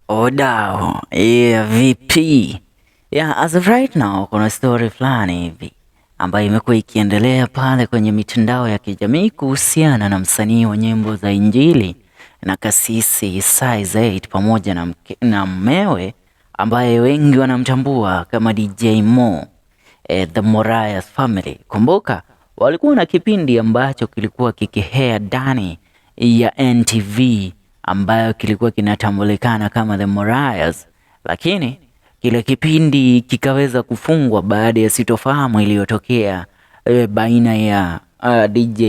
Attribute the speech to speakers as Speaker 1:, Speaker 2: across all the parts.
Speaker 1: Odao, VP. As of right now kuna story fulani hivi ambayo imekuwa ikiendelea pale kwenye mitandao ya kijamii kuhusiana na msanii wa nyimbo za Injili na kasisi Size8 pamoja na mmewe ambaye wengi wanamtambua kama DJ Mo, the Morayas family. Kumbuka walikuwa na kipindi ambacho kilikuwa kikihea ndani ya NTV ambayo kilikuwa kinatambulikana kama The Morayas, lakini kile kipindi kikaweza kufungwa baada ya sitofahamu iliyotokea baina ya DJ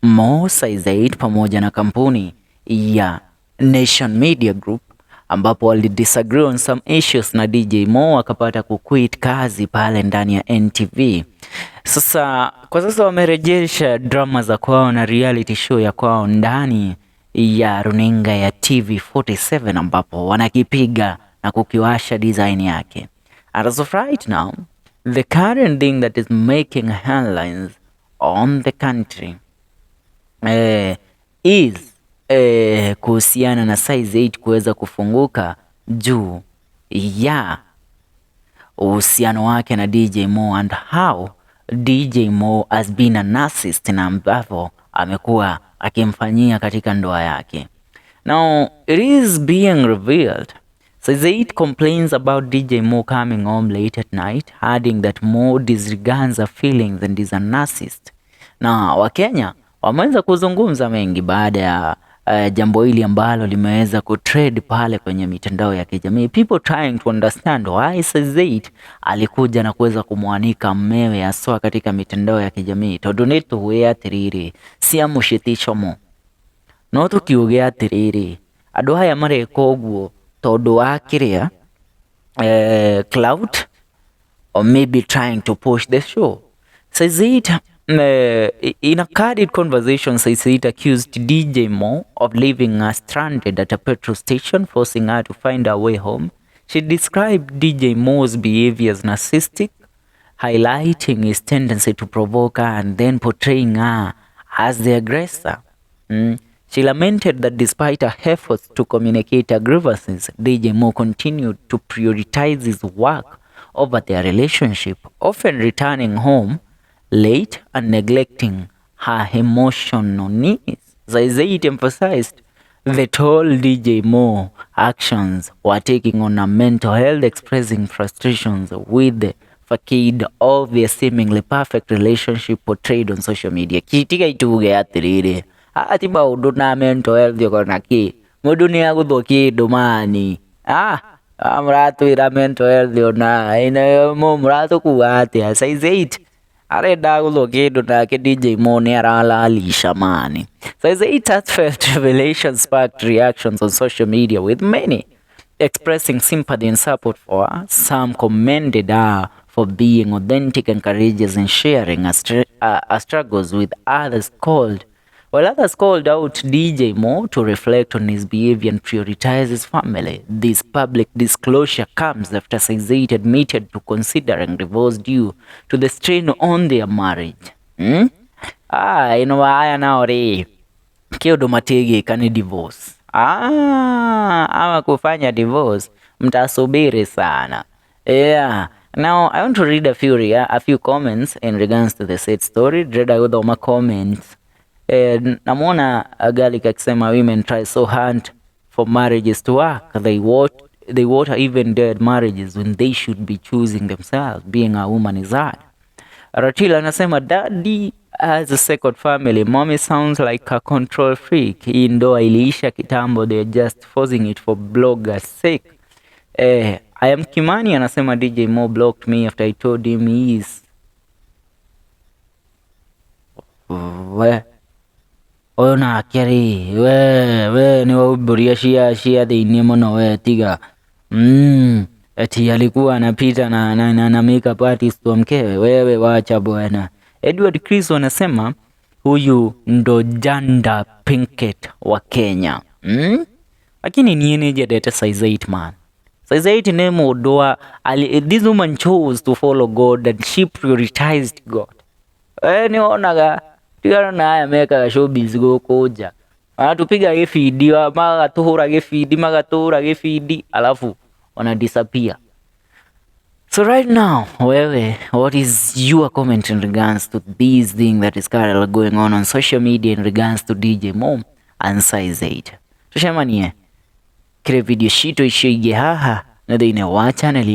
Speaker 1: Mo Size8 pamoja na kampuni ya Nation Media Group, ambapo wali disagree on some issues na DJ Mo akapata kuquit kazi pale ndani ya NTV. Kwa sasa wamerejesha drama za kwao na reality show ya kwao ndani ya runinga ya TV47 ambapo wanakipiga na kukiwasha design yake. And as of right now, the current thing that is making headlines on the country is kuhusiana na Size8 kuweza kufunguka juu ya uhusiano wake na DJ Mo and how DJ Mo has been a narcissist na ambavyo amekuwa akimfanyia katika ndoa yake. Now it is being revealed Size8 complains about DJ Mo coming home late at night, adding that Mo disregards her feelings and is a narcissist. Na Wakenya wameweza kuzungumza mengi baada ya jambo hili ambalo limeweza kutrend pale kwenye mitandao ya kijamii. People trying to understand why Size8 alikuja na kuweza kumwanika mmewe aswa katika mitandao ya kijamii. Tondu nituwe atiriri cia mushitisho mo. No tukiuge atiriri andu aya mareka uguo tondu wa kiria clout or maybe trying to push the show. Size8 in a candid conversation, Size8 accused DJ Mo of leaving her stranded at a petrol station, forcing her to find her way home. She described DJ Mo's behavior as narcissistic, highlighting his tendency to provoke her and then portraying her as the aggressor. She lamented that despite her efforts to communicate her grievances, DJ Mo continued to prioritize his work over their relationship, often returning home late and neglecting her emotional needs. Size8 emphasized that all DJ Mo actions were taking on her mental health, expressing frustrations with the facade of their seemingly perfect relationship portrayed on social media. Kitiga ituge atiriri ati maundu na mental health yokona ki mundu ni aguthokia ndomani muratwira mental health ona ina mo muratukuga atia Size8 arenda guthokia indu nake DJ Mo ni aralalisha mani. Size8 heartfelt revelation sparked reactions on social media, with many expressing sympathy and support for her. Some commended her for being authentic and courageous in sharing her struggles with others, while others called out DJ Mo to reflect on his behavior and prioritize his family. This public disclosure comes after Size8 admitted to considering divorce due to the strain on their marriage. Haya nao ri kiodo matege kani divorce. Ama kufanya divorce mtasubiri sana. Now I want to read a few comments in regards to the said story. Read out my comments. Namwona Gallic akisema women try so hard for marriages to work. They water even dead marriages when they should be choosing themselves. Being a woman is hard. Ratila anasema daddy has a second family. Mommy sounds like a control freak. Hii ndoa iliisha kitambo, they're just forcing it for bloggers sake. I am Kimani anasema DJ Mo blocked me after I told him he is ona keri we ni waburia shia thini muno we tiga eti alikuwa anapita na makeup artist wa mkewe. Wewe wacha bwana. Edward Chris anasema huyu ndo Janda Pinkett wa Kenya. Lakini ni energy data Size8 man. Size8 nemo doa this woman chose to follow God and she prioritized God. Ni onaga tigana na haya meka showbiz go koja wanatupiga gifidi, magatuhura gifidi, magatuhura gifidi, alafu wana disappear. So right now, wewe, what is your comment in regards to this thing that is currently going on social media in regards to DJ Mo and Size8? Tushemanie kile video shito ishoige haha na thĩinĩ wa channel